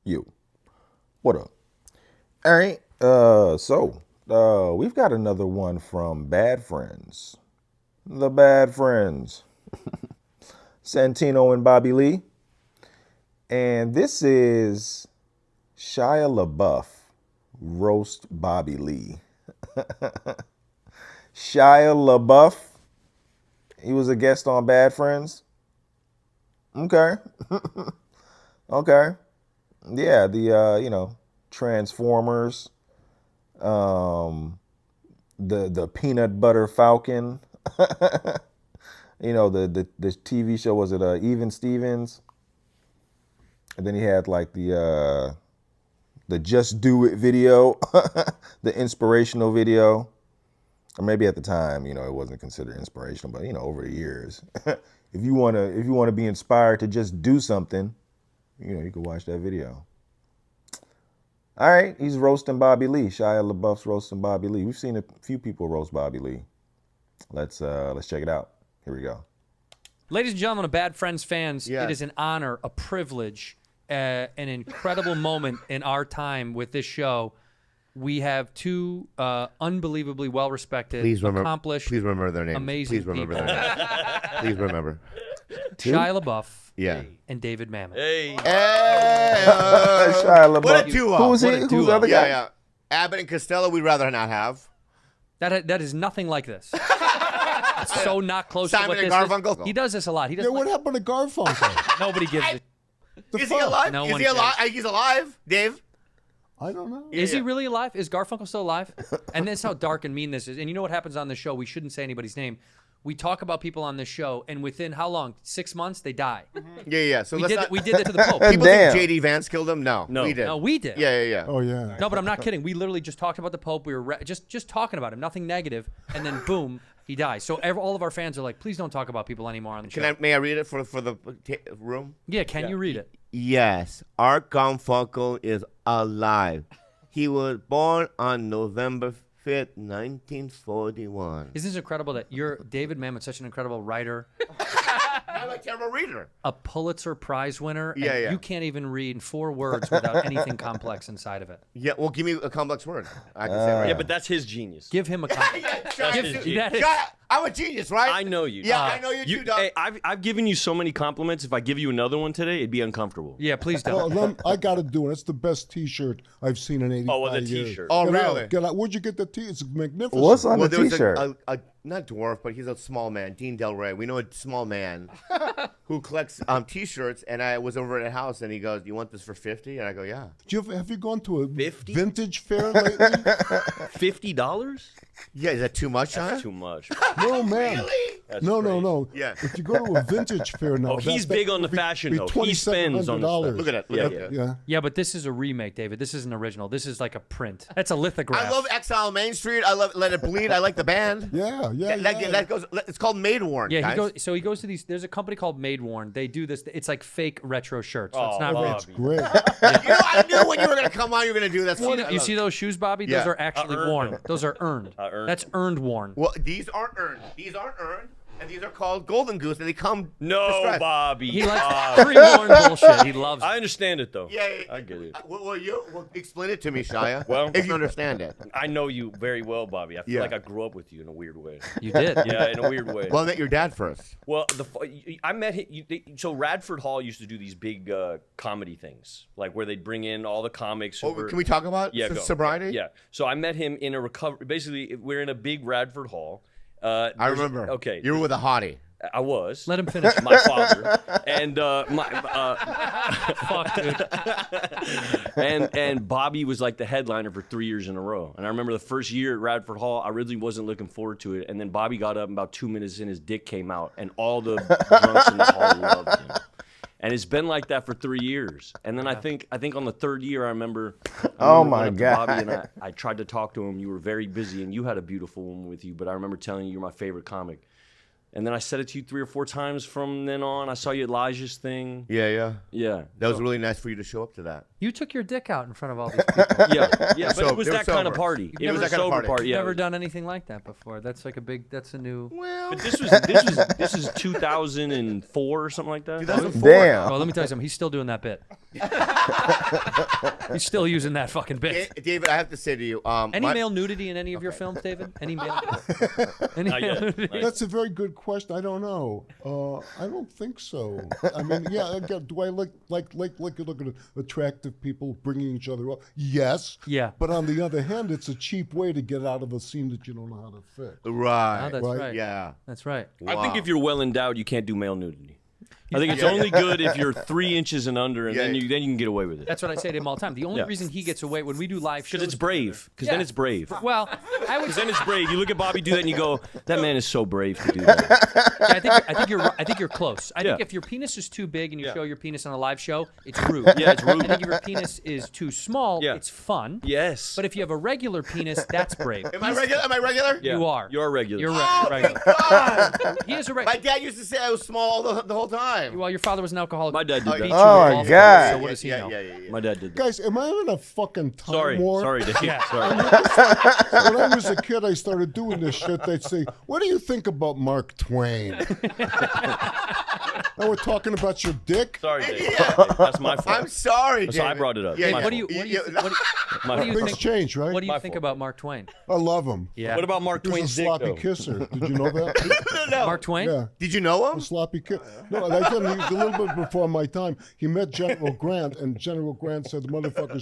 You. What up? All right. We've got another one from Bad Friends. The Bad Friends. Santino and Bobby Lee. And this is Shia LaBeouf roast Bobby Lee. Shia LaBeouf. He was a guest on Bad Friends. Okay. Okay. Yeah, the Transformers, the Peanut Butter Falcon. The TV show, was it Even Stevens? And then he had like the Just Do It video, the inspirational video. Or maybe at the time, it wasn't considered inspirational, but over the years, if you wanna be inspired to just do something, you can watch that video. All right, he's roasting Bobby Lee. Shia LaBeouf's roasting Bobby Lee. We've seen a few people roast Bobby Lee. Let's check it out. Here we go. Ladies and gentlemen of Bad Friends fans, It is an honor, a privilege, an incredible moment in our time with this show. We have two unbelievably well-respected, accomplished, please remember their names. Amazing Please remember people. their names. Please remember. Shia LaBeouf and David Mamet. Hey. Shia LaBeouf. What a duo. Who's he? Who's the other guy? Yeah. Abbott and Costello, we'd rather not have. That is nothing like this. It's so not close Simon to what and this Garfunkel. is. He does this a lot. He does. Yeah, what happened to Garfunkel? Nobody gives a Is he alive? No Is one he alive? cares. He's alive, Dave? I don't know. Is he really alive? Is Garfunkel still alive? And that's how dark and mean this is. And you know what happens on this show? We shouldn't say anybody's name. We talk about people on this show, and within how long? 6 months, they die. Yeah. So We let's did not. we did that to the Pope. People Damn. think J.D. Vance killed him? No, No. we did. No, we did. Yeah. Oh, yeah. No, but I'm not kidding. We literally just talked about the Pope. We were just talking about him, nothing negative, and then boom, he dies. So all of our fans are like, please don't talk about people anymore on the show. May I read it for the room? Yeah, can you read it? Yes, Art Garfunkel is alive. He was born on November 5th, 1941. Isn't this incredible that David Mamet's such an incredible writer, I'm a terrible reader. a Pulitzer Prize winner, and Yeah. you can't even read 4 words without anything complex inside of it. Yeah, well, give me a complex word. I can say it right Yeah, now. but that's his genius. Give him a complex. Shia, That's his genius. I'm a genius, right? I know you. Yeah, I know you too, dog. Hey, I've given you so many compliments. If I give you another one today, it'd be uncomfortable. Yeah, please Well, don't. I got to do it. It's the best T-shirt I've seen in 85 Oh, well, the years. T-shirt. Oh, Get really? out, get out. Where'd you get the T? It's magnificent. What's on Well, the there was T-shirt? a not dwarf, but he's a small man, Dean Del Rey. We know a small man who collects T-shirts, and I was over at a house, and he goes, "You want this for 50?" And I go, "Yeah." Have you gone to a 50? vintage fair lately? $50? Yeah, is that too much, That's huh? too much. No, man. Really? That's No. Yeah. If you go to a vintage fair now, Oh, he's big on the fashion, though. He spends on the $2,700. stuff. Look at that. Yeah, Look at that. Yeah. Yeah, but this is a remake, David. This isn't original. This is like a print. That's a lithograph. I love Exile Main Street. I love Let It Bleed. I like the band. Yeah. That goes. It's called Made Worn. Yeah, guys. he goes to these. There's a company called Made Worn. They do this. It's like fake retro shirts. So it's not Oh, real. That's great. I knew when you were gonna come on, you were gonna do that. You see those shoes, Bobby? Yeah. Those are actually Earned. worn. Those are earned. Earned. That's earned worn. Well, these aren't earned. These aren't earned, and these are called Golden Goose, and they come. No, distressed. Bobby. He likes Bobby. pre-worn bullshit. He loves it. I understand it, though. Yeah, I get it. Well, explain it to me, Shia. Well- if you understand it. I know you very well, Bobby. I feel Yeah. like I grew up with you in a weird way. You did. Yeah, in a weird way. Well, I met your dad first. Well, I met him. So Radford Hall used to do these big comedy things, like where they'd bring in all the comics. Oh, can we talk about go. sobriety? Yeah. So I met him in a recovery. Basically, we're in a big Radford Hall. I remember. Okay. You were with a hottie. I was. Let him finish. My father and Fuck, dude. and Bobby was like the headliner for 3 years in a row. And I remember the first year at Radford Hall, I really wasn't looking forward to it. And then Bobby got up, and about 2 minutes in, his dick came out, and all the drunks in the hall loved him. And it's been like that for 3 years. And then I think on the third year, I remember. Oh, went my up to God. Bobby and I tried to talk to him. You were very busy, and you had a beautiful woman with you. But I remember telling you you're my favorite comic. And then I said it to you 3 or 4 times from then on. I saw you at Elijah's thing. Yeah. Yeah. That was really nice for you to show up to that. You took your dick out in front of all these people. Yeah. But it was that kind of party. It was a sober party. You've Yeah. never done anything like that before. That's like that's a new. Well, But this is 2004 or something like that. 2004. Damn. Well, let me tell you something. He's still doing that bit. He's still using that fucking bit. David, I have to say to you, Any male nudity in any of your films, David? Any male? Any Not male yet. nudity? That's a very good question. I don't know. I don't think so. I mean, yeah. Again, do I look at attractive people bringing each other up? Yes. Yeah. But on the other hand, it's a cheap way to get out of a scene that you don't know how to fix. Right. Oh, that's right. Yeah. That's right. I think if you're well endowed, you can't do male nudity. I think it's only good if you're 3 inches and under, and then you can get away with it. That's what I say to him all the time. The only reason he gets away when we do live shows, Because it's brave. Because then it's brave. Well, I would. Because then it's brave. You look at Bobby do that, and you go, "That man is so brave to do that." Yeah, I think you're close. I think Yeah. if your penis is too big and you show your penis on a live show, it's rude. Yeah, it's rude. I think if your penis is too small, it's fun. Yes. But if you have a regular penis, that's brave. Am I regular? Am I regular? Yeah. You are. You're regular. You're Oh, regular. thank God. He is a My regular. dad used to say I was small the whole time. Well, your father was an alcoholic. My dad did that. Beat you Oh, at my golf, God. So what does he know? Yeah. My dad did that. Guys, am I having a fucking time Sorry, war? sorry, Dave. Yeah. Sorry. When I was a kid, I started doing this shit. They'd say, "What do you think about Mark Twain?" Now we're talking about your dick. Sorry, Dave. That's my fault. I'm sorry, That's why I David. brought it up. Yeah, My What do you? fault. What do you? What do you, My what do you fault. Things think? change, right? What do you My think fault. about Mark Twain? I love him. Yeah. What about Mark He was a Twain's dick, sloppy though? kisser. Did you know that? Mark Twain? Yeah. Did you know him? A sloppy kiss. No, I told him he was a little bit before my time. He met General Grant, and General Grant said the motherfucker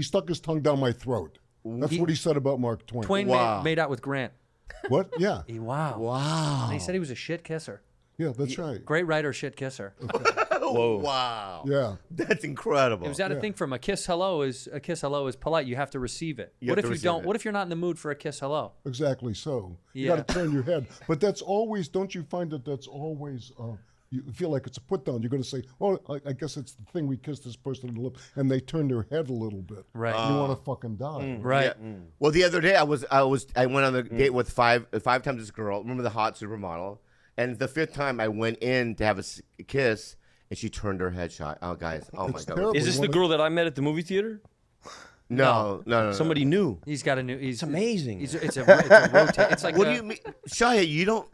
stuck his tongue down my throat. That's what he said about Mark Twain. Twain Wow. made out with Grant. What? Yeah. Wow. Wow. And he said he was a shit kisser. Yeah, that's right. Great writer, shit kisser. Whoa. Wow. Yeah. That's incredible. Was that a thing from a kiss hello is polite? You have to receive it. You What have if to you receive don't? it. What if you're not in the mood for a kiss hello? Exactly so. You Yeah. got to turn your head. But that's always, don't you find that that's always, you feel like it's a put down. You're going to say, oh, I guess it's the thing we kissed this person on the lip. And they turn their head a little bit. Right. You want to fucking die. Right. Yeah. Well, the other day I went on a date with five times this girl. Remember the hot supermodel? And the 5th time I went in to have a kiss, and she turned her head shy. Oh, guys. Oh, It's my God. terrible. Is this the girl that I met at the movie theater? No. Somebody new. He's got a new. It's amazing. It's a rotate. It's like What do you mean? Shia, you don't.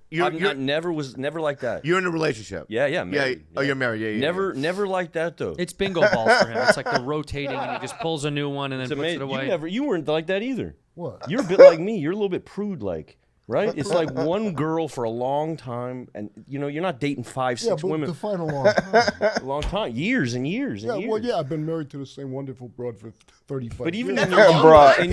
Was never like that. You're in a relationship. Yeah, married. Oh, you're married. Yeah. Never like that though. It's bingo balls for him. It's like the rotating, and he just pulls a new one and then It's puts it amazing. away. You weren't like that either. What? You're a bit like me. You're a little bit prude-like, right? It's like one girl for a long time, and you're not dating 5, 6 Yeah, but women define a long time. a long time, years and years and Yeah, years. well, yeah, I've been married to the same wonderful broad for 35 But even years. in your, Broad. in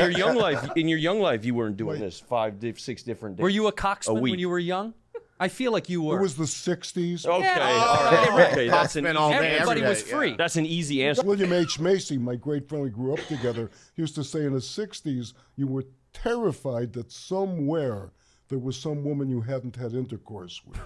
your young life, you weren't doing this 5, 6 different days. Were you a coxman week. when you were young? I feel like you were. It was the 60s. Okay, Yeah. all right. Right. Okay, that's an Coxman all day, Everybody every was day, free. That's an easy answer. William H. Macy, my great friend, we grew up together, he used to say in the 60s, you were terrified that somewhere there was some woman you hadn't had intercourse with.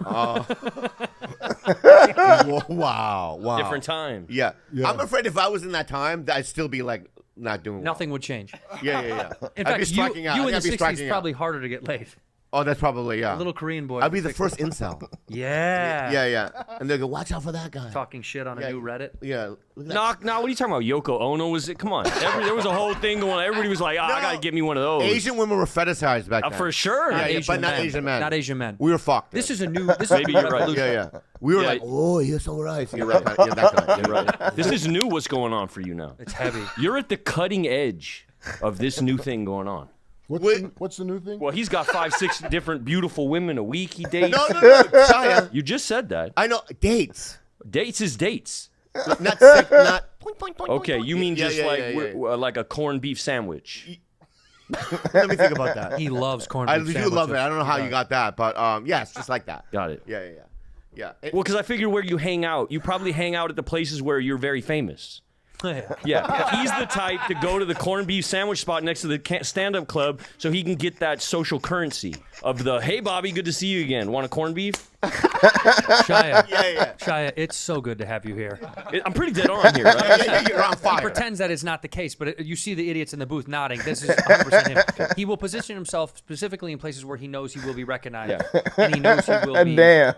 Wow. Different time. Yeah. Yeah. I'm afraid if I was in that time, I'd still be like not doing well. Nothing would change. Yeah. In I'd be fact, striking out. you in I'd the be 60s striking out. probably harder to get laid. Oh, that's probably A little Korean boy. I'd be the first incel. Yeah. Yeah. And they go, watch out for that guy. Talking shit on a new Reddit. Yeah. Look at that. No, what are you talking about? Yoko Ono was it? Come on, there was a whole thing going on. Everybody was like, I gotta get me one of those. Asian women were fetishized back then. For sure. Yeah, but not men. Asian men. Not Asian men. We were fucked. This is a new. This Maybe is a you're right. revolution. Yeah. We were Yeah. like, oh, you're so right. You're right. Yeah, that guy. You're right. This is new. What's going on for you now? It's heavy. You're at the cutting edge of this new thing going on. What's the new thing? Well, he's got 5, 6 different beautiful women a week he dates. No. Shia. You just said that. I know. Dates. Dates is dates. Not sex, not. Okay, you mean Yeah, just yeah, like yeah, yeah. like a corned beef sandwich. Let me think about that. He loves corned I beef do love it. sandwiches. I don't know how you got that, but yes, just like that. Got it. Yeah. Well, because I figure where you hang out, you probably hang out at the places where you're very famous. Yeah, he's the type to go to the corned beef sandwich spot next to the stand-up club so he can get that social currency of the, hey, Bobby, good to see you again. Want a corned beef? Shia, Yeah. Shia, it's so good to have you here. I'm pretty dead on here, right? Yeah, you're on He fire. pretends that it's not the case, but you see the idiots in the booth nodding. This is 100% him. He will position himself specifically in places where he knows he will be recognized, and he knows he will be Damn.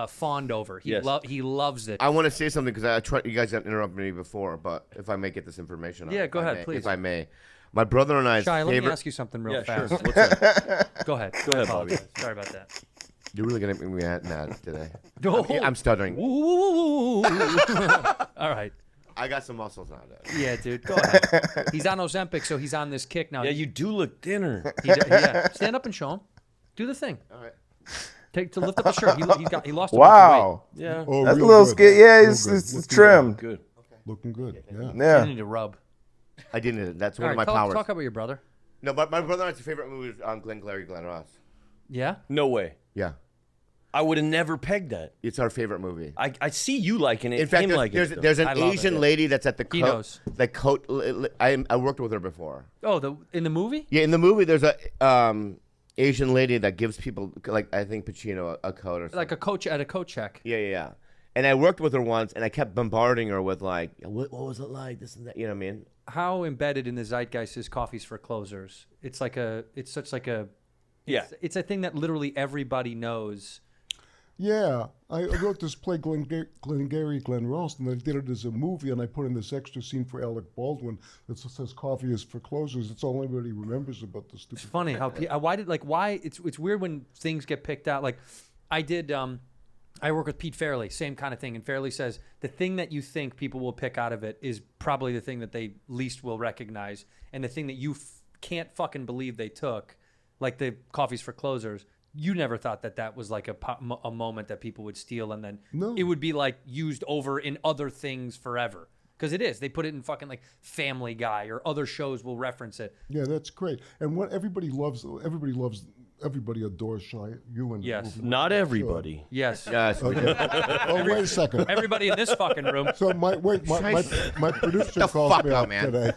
fawned over. He Yes. He loves it. I want to say something because I tried. You guys have interrupted me before, but if I may get this information, Yeah, if go I ahead, may, please. If I may, my brother and I's Shia, let me favorite. ask you something real Yeah, fast. sure. What's that? Go ahead. Go ahead, Bobby. Sorry about that. You're really gonna make me mad today. Oh. I'm stuttering. Ooh. All right. I got some muscles now, dude. Yeah, dude. Go ahead. He's on Ozempic, so he's on this kick now. Yeah, you do look thinner. Yeah. Stand up and show him. Do the thing. All right. Take to lift up his shirt. He lost a bunch of weight. Wow. Yeah. Oh, That's a real little good. skit. Yeah, Real it's, good. it's Looking trimmed. Good. Looking good. Yeah. You Yeah. need to rub. I didn't. That's All one right, of my powers. talk about your brother. No, but my brother and I's favorite movie is Glengarry, Glen Ross. Yeah. No way. Yeah, I would have never pegged that. it's our favorite movie. I see you liking it. In fact, him there's, liking there's, it. though. there's an I love it. Asian lady that's at the He coat. knows. The coat. I worked with her before. Oh, in the movie? Yeah, in the movie, there's a Asian lady that gives people, like I think Pacino, a coat or something. Like a coach at a coat check. Yeah. And I worked with her once, and I kept bombarding her with like, what was it like? This and that. You know what I mean? How embedded in the zeitgeist is Coffees for Closers? It's such like a Yeah. It's a thing that literally everybody knows. Yeah, I wrote this play, Glengarry, Glen Ross, and I did it as a movie, and I put in this extra scene for Alec Baldwin that says "Coffee is for closers." It's all anybody remembers about the stupid. It's funny how why it's weird when things get picked out. Like I did. I work with Pete Fairley, same kind of thing. And Fairley says the thing that you think people will pick out of it is probably the thing that they least will recognize, and the thing that you can't fucking believe they took, like the Coffees for Closers. You never thought that was like a moment that people would steal, and then No. it would be like used over in other things forever. Because it is. They put it in fucking like Family Guy or other shows will reference it. Yeah, that's great. And what everybody adores Shia. You and the Yes. movie. Not everybody. Yes. Yes. Okay. Oh, wait a second. Everybody in this fucking room. So my producer calls fuck me up, up man. today.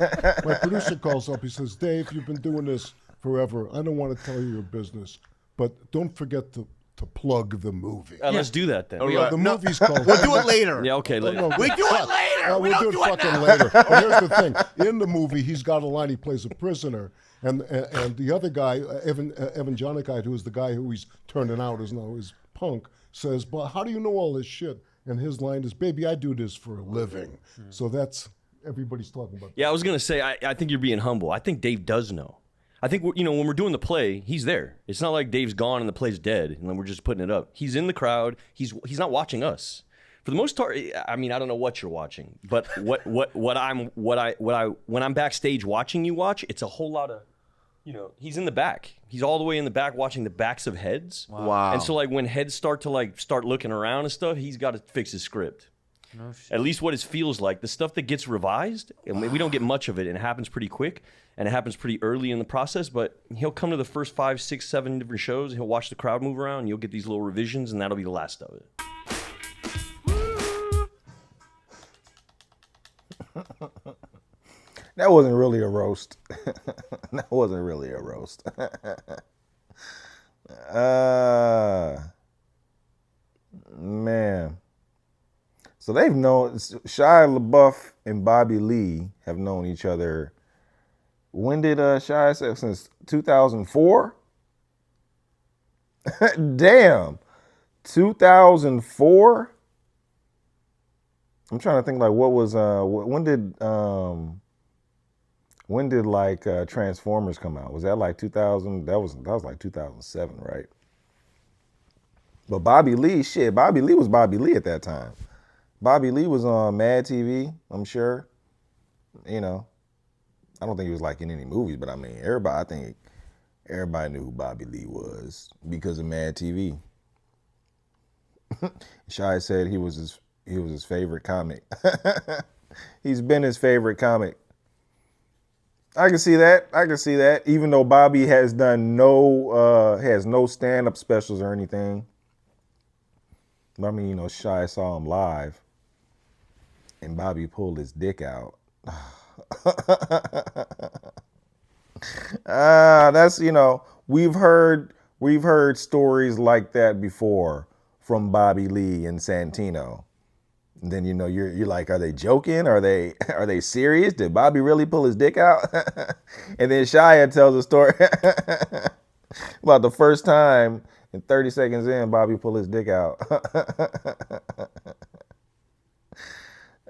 My producer calls up. He says, "Dave, you've been doing this forever. I don't want to tell you your business, but don't forget to plug the movie." Let's do that then. Yeah, the movie's called. We'll do it later. Yeah, okay. No, We do it later. We we'll don't do do it it fucking now. later. But here's the thing: in the movie, he's got a line. He plays a prisoner, and the other guy, Evan Jonikite, who is the guy who he's turning out is now his punk, says, "But how do you know all this shit?" And his line is, "Baby, I do this for a living." So that's everybody's talking about. Yeah, I was gonna say. I think you're being humble. I think Dave does know. I think when we're doing the play, he's there. It's not like Dave's gone and the play's dead, and then we're just putting it up. He's in the crowd. He's not watching us. For the most part, I mean, I don't know what you're watching, but when I'm backstage watching you watch, it's a whole lot of, he's in the back. He's all the way in the back watching the backs of heads. Wow. And so like when heads start looking around and stuff, he's got to fix his script. No shit. At least what it feels like. The stuff that gets revised, and we don't get much of it, and it happens pretty quick, and it happens pretty early in the process, but he'll come to the first 5, 6, 7 different shows, he'll watch the crowd move around, and you'll get these little revisions, and that'll be the last of it. That wasn't really a roast. That wasn't really a roast. Man. So they've known, Shia LaBeouf and Bobby Lee have known each other. When did Shia say? Since 2004? Damn. 2004? I'm trying to think like what was when did like Transformers come out? Was that like 2000? That was like 2007, right? But Bobby Lee was Bobby Lee at that time. Bobby Lee was on Mad TV, I'm sure. I don't think he was like in any movies, but I mean, I think everybody knew who Bobby Lee was because of Mad TV. Shia said he was his favorite comic. He's been his favorite comic. I can see that. Even though Bobby has done no stand-up specials or anything. But I mean, Shia saw him live, and Bobby pulled his dick out. That's we've heard stories like that before, from Bobby Lee and Santino. And then you're like, are they joking? Are they serious? Did Bobby really pull his dick out? And then Shia tells a story about the first time, and 30 seconds in, Bobby pulled his dick out.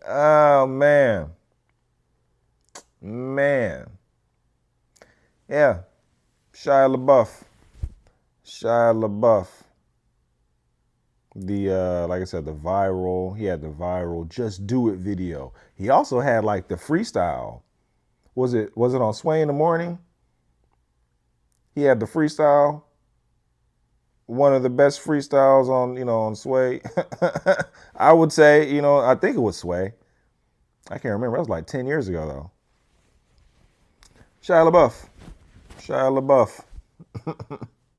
Oh man. Yeah. Shia LaBeouf. Like I said, he had the viral Just Do It video. He also had like the freestyle. Was it on Sway in the Morning? He had the freestyle. One of the best freestyles on Sway. I would say, I think it was Sway. I can't remember. That was like 10 years ago though. Shia LaBeouf.